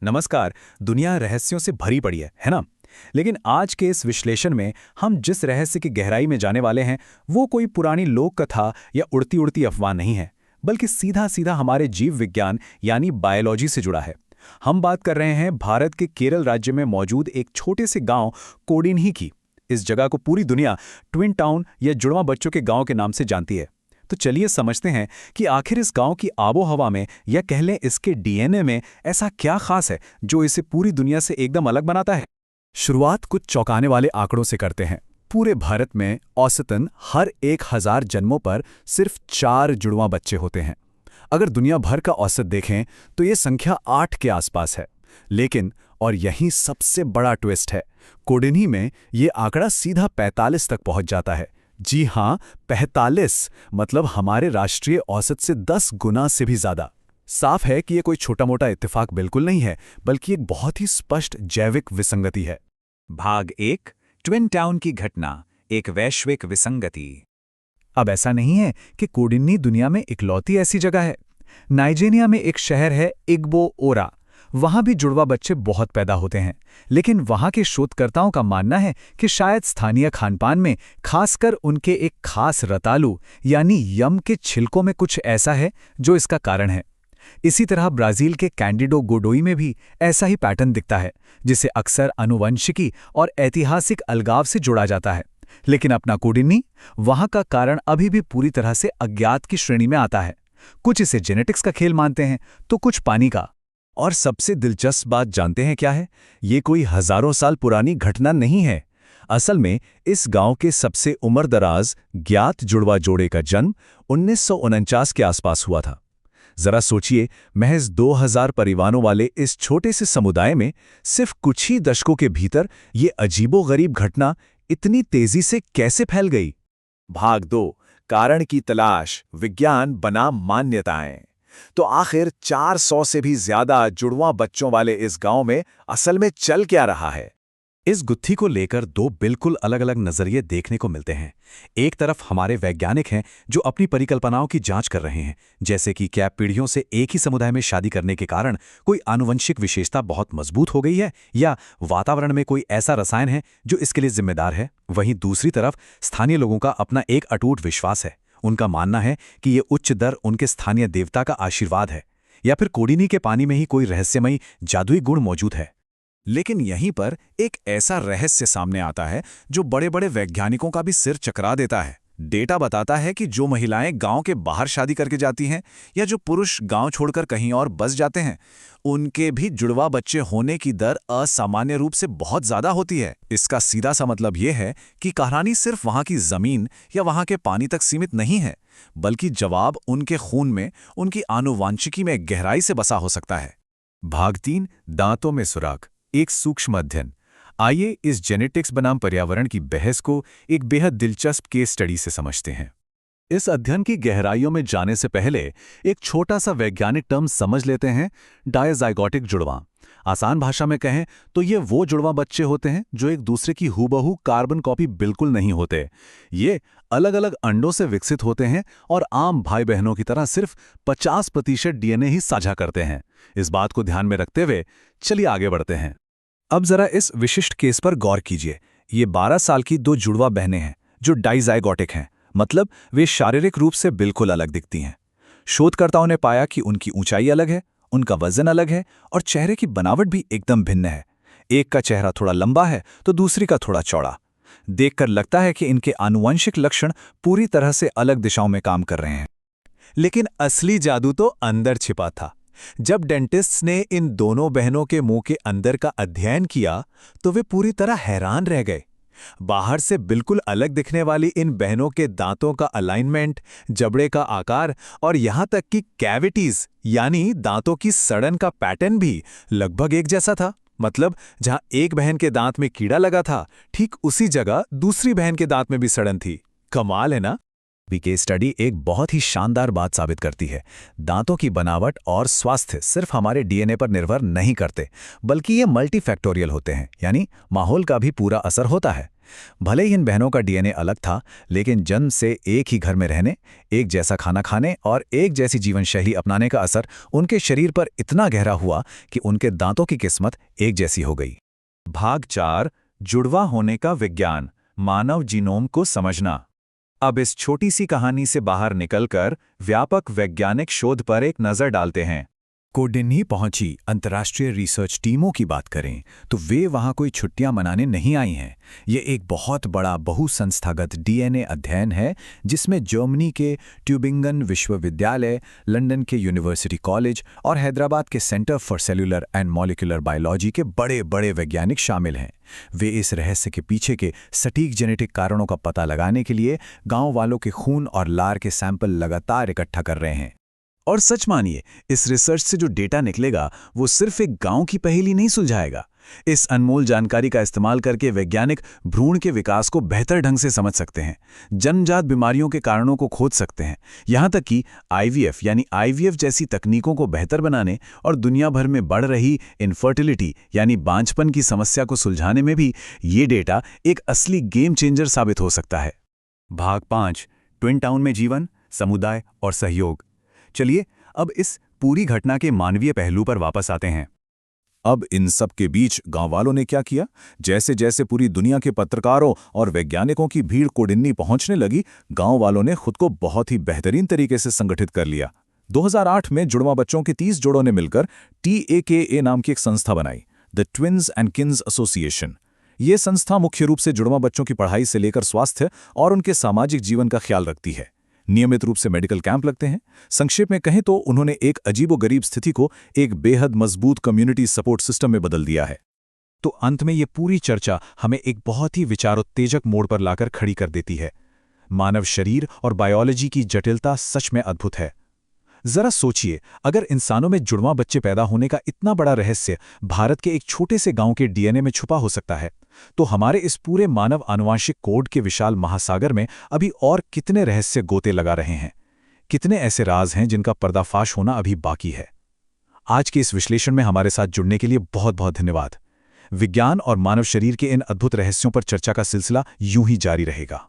नमस्कार। दुनिया रहस्यों से भरी पड़ी है ना? लेकिन आज के इस विश्लेषण में हम जिस रहस्य की गहराई में जाने वाले हैं, वो कोई पुरानी लोक कथा या उड़ती उड़ती अफवाह नहीं है, बल्कि सीधा सीधा हमारे जीव विज्ञान यानी बायोलॉजी से जुड़ा है। हम बात कर रहे हैं भारत के केरल राज्य में मौजूद एक छोटे से गांव कोडिन्ही की। इस जगह को पूरी दुनिया ट्विन टाउन या जुड़वा बच्चों के गांव के नाम से जानती है। तो चलिए समझते हैं कि आखिर इस गांव की आबोहवा में या कह लें इसके डीएनए में ऐसा क्या खास है जो इसे पूरी दुनिया से एकदम अलग बनाता है। शुरुआत कुछ चौंकाने वाले आंकड़ों से करते हैं। पूरे भारत में औसतन हर 1000 जन्मों पर सिर्फ 4 जुड़वां बच्चे होते हैं। अगर दुनिया भर का औसत देखें तो ये संख्या 8 के आसपास है। लेकिन और यही सबसे बड़ा ट्विस्ट है, कोडिन्ही में ये आंकड़ा सीधा 45 तक पहुंच जाता है। जी हां, 45, मतलब हमारे राष्ट्रीय औसत से 10 गुना से भी ज्यादा। साफ है कि ये कोई छोटा मोटा इत्तेफाक बिल्कुल नहीं है, बल्कि एक बहुत ही स्पष्ट जैविक विसंगति है। भाग 1, ट्विन टाउन की घटना, एक वैश्विक विसंगति। अब ऐसा नहीं है कि कोडिन्ही दुनिया में इकलौती ऐसी जगह है। नाइजीरिया में एक शहर है इग्बो ओरा। वहां भी जुड़वा बच्चे बहुत पैदा होते हैं, लेकिन वहां के शोधकर्ताओं का मानना है कि शायद स्थानीय खानपान में, खासकर उनके एक खास रतालू यानी यम के छिलकों में कुछ ऐसा है जो इसका कारण है। इसी तरह ब्राजील के कैंडिडो गोडोई में भी ऐसा ही पैटर्न दिखता है, जिसे अक्सर आनुवंशिकी और ऐतिहासिक अलगाव से जोड़ा जाता है। लेकिन अपना कोडिन्ही, वहां का कारण अभी भी पूरी तरह से अज्ञात की श्रेणी में आता है। कुछ इसे जेनेटिक्स का खेल मानते हैं तो कुछ पानी का। और सबसे दिलचस्प बात जानते हैं क्या है? ये कोई हजारों साल पुरानी घटना नहीं है। असल में इस गांव के सबसे उम्रदराज ज्ञात जुड़वा जोड़े का जन्म 1949 के आसपास हुआ था। जरा सोचिए, महज 2000 परिवारों वाले इस छोटे से समुदाय में सिर्फ कुछ ही दशकों के भीतर ये अजीबोगरीब घटना इतनी तेजी से कैसे फैल गई। भाग 2, कारण की तलाश, विज्ञान बनाम मान्यताएं। तो आखिर 400 से भी ज्यादा जुड़वां बच्चों वाले इस गांव में असल में चल क्या रहा है? इस गुत्थी को लेकर दो बिल्कुल अलग अलग नजरिए देखने को मिलते हैं। एक तरफ हमारे वैज्ञानिक हैं जो अपनी परिकल्पनाओं की जांच कर रहे हैं, जैसे कि क्या पीढ़ियों से एक ही समुदाय में शादी करने के कारण कोई आनुवंशिक विशेषता बहुत मजबूत हो गई है, या वातावरण में कोई ऐसा रसायन है जो इसके लिए जिम्मेदार है। वहीं दूसरी तरफ स्थानीय लोगों का अपना एक अटूट विश्वास है। उनका मानना है कि ये उच्च दर उनके स्थानीय देवता का आशीर्वाद है, या फिर कोडिन्ही के पानी में ही कोई रहस्यमयी जादुई गुण मौजूद है। लेकिन यहीं पर एक ऐसा रहस्य सामने आता है जो बड़े बड़े वैज्ञानिकों का भी सिर चकरा देता है। डेटा बताता है कि जो महिलाएं गांव के बाहर शादी करके जाती हैं या जो पुरुष गांव छोड़कर कहीं और बस जाते हैं, उनके भी जुड़वा बच्चे होने की दर असामान्य रूप से बहुत ज्यादा होती है। इसका सीधा सा मतलब यह है कि कहानी सिर्फ वहां की जमीन या वहां के पानी तक सीमित नहीं है, बल्कि जवाब उनके खून में, उनकी आनुवांशिकी में गहराई से बसा हो सकता है। भाग 3, दांतों में सुराग, एक सूक्ष्म अध्ययन। आइए इस जेनेटिक्स बनाम पर्यावरण की बहस को एक बेहद दिलचस्प केस स्टडी से समझते हैं। इस अध्ययन की गहराइयों में जाने से पहले एक छोटा सा वैज्ञानिक टर्म समझ लेते हैं, डायज़ाइगोटिक जुड़वां। आसान भाषा में कहें तो ये वो जुड़वां बच्चे होते हैं जो एक दूसरे की हूबहू कार्बन कॉपी बिल्कुल नहीं होते। ये अलग अलग अंडों से विकसित होते हैं और आम भाई बहनों की तरह सिर्फ 50% डीएनए ही साझा करते हैं। इस बात को ध्यान में रखते हुए चलिए आगे बढ़ते हैं। अब जरा इस विशिष्ट केस पर गौर कीजिए। ये 12 साल की 2 जुड़वा बहनें हैं जो डाइज़ाइगोटिक हैं, मतलब वे शारीरिक रूप से बिल्कुल अलग दिखती हैं। शोधकर्ताओं ने पाया कि उनकी ऊंचाई अलग है, उनका वजन अलग है और चेहरे की बनावट भी एकदम भिन्न है। एक का चेहरा थोड़ा लंबा है तो दूसरी का थोड़ा चौड़ा। देखकर लगता है कि इनके आनुवंशिक लक्षण पूरी तरह से अलग दिशाओं में काम कर रहे हैं। लेकिन असली जादू तो अंदर छिपा था। जब डेंटिस्ट्स ने इन दोनों बहनों के मुंह के अंदर का अध्ययन किया तो वे पूरी तरह हैरान रह गए। बाहर से बिल्कुल अलग दिखने वाली इन बहनों के दांतों का अलाइनमेंट, जबड़े का आकार और यहां तक कि कैविटीज यानी दांतों की सड़न का पैटर्न भी लगभग एक जैसा था। मतलब जहां एक बहन के दांत में कीड़ा लगा था, ठीक उसी जगह दूसरी बहन के दांत में भी सड़न थी। कमाल है ना? केस स्टडी एक बहुत ही शानदार बात साबित करती है। दांतों की बनावट और स्वास्थ्य सिर्फ हमारे डीएनए पर निर्भर नहीं करते, बल्कि ये मल्टीफैक्टोरियल होते हैं, यानी माहौल का भी पूरा असर होता है। भले ही इन बहनों का डीएनए अलग था, लेकिन जन्म से एक ही घर में रहने, एक जैसा खाना खाने और एक जैसी जीवन शैली अपनाने का असर उनके शरीर पर इतना गहरा हुआ कि उनके दांतों की किस्मत एक जैसी हो गई। भाग 4, जुड़वा होने का विज्ञान, मानव जीनोम को समझना। अब इस छोटी सी कहानी से बाहर निकलकर व्यापक वैज्ञानिक शोध पर एक नज़र डालते हैं। कोडिन्ही पहुंची अंतर्राष्ट्रीय रिसर्च टीमों की बात करें तो वे वहां कोई छुट्टियां मनाने नहीं आई हैं। ये एक बहुत बड़ा बहुसंस्थागत डीएनए अध्ययन है जिसमें जर्मनी के ट्यूबिंगन विश्वविद्यालय, लंदन के यूनिवर्सिटी कॉलेज और हैदराबाद के centre for cellular and molecular biology के बड़े बड़े वैज्ञानिक शामिल हैं। वे इस रहस्य के पीछे के सटीक जेनेटिक कारणों का पता लगाने के लिए गांव वालों के खून और लार के सैंपल लगातार इकट्ठा कर रहे हैं। और सच मानिए, इस रिसर्च से जो डेटा निकलेगा वो सिर्फ एक गांव की पहेली नहीं सुलझाएगा। इस अनमोल जानकारी का इस्तेमाल करके वैज्ञानिक भ्रूण के विकास को बेहतर ढंग से समझ सकते हैं, जन्मजात बीमारियों के कारणों को खोज सकते हैं, यहाँ तक कि आईवीएफ यानी आईवीएफ जैसी तकनीकों को बेहतर बनाने और दुनिया भर में बढ़ रही इनफर्टिलिटी यानी बांझपन की समस्या को सुलझाने में भी ये डेटा एक असली गेम चेंजर साबित हो सकता है। भाग 5, ट्विन टाउन में जीवन, समुदाय और सहयोग। चलिए अब इस पूरी घटना के मानवीय पहलू पर वापस आते हैं। अब इन सब के बीच गांव वालों ने क्या किया? जैसे जैसे पूरी दुनिया के पत्रकारों और वैज्ञानिकों की भीड़ कोडिन्ही पहुंचने लगी, गांव वालों ने खुद को बहुत ही बेहतरीन तरीके से संगठित कर लिया। 2008 में जुड़वा बच्चों के 30 जोड़ों ने मिलकर TAKA नाम की एक संस्था बनाई, the twins and Keynes association. ये संस्था मुख्य रूप से जुड़वा बच्चों की पढ़ाई से लेकर स्वास्थ्य और उनके सामाजिक जीवन का ख्याल रखती है। नियमित रूप से मेडिकल कैंप लगते हैं। संक्षेप में कहें तो उन्होंने एक अजीबोगरीब स्थिति को एक बेहद मजबूत कम्युनिटी सपोर्ट सिस्टम में बदल दिया है। तो अंत में ये पूरी चर्चा हमें एक बहुत ही विचारोत्तेजक मोड़ पर लाकर खड़ी कर देती है। मानव शरीर और बायोलॉजी की जटिलता सच में अद्भुत है। जरा सोचिए, अगर इंसानों में जुड़वा बच्चे पैदा होने का इतना बड़ा रहस्य भारत के एक छोटे से गांव के डीएनए में छुपा हो सकता है, तो हमारे इस पूरे मानव आनुवांशिक कोड के विशाल महासागर में अभी और कितने रहस्य गोते लगा रहे हैं, कितने ऐसे राज हैं जिनका पर्दाफाश होना अभी बाकी है। आज के इस विश्लेषण में हमारे साथ जुड़ने के लिए बहुत बहुत धन्यवाद। विज्ञान और मानव शरीर के इन अद्भुत रहस्यों पर चर्चा का सिलसिला यूं ही जारी रहेगा।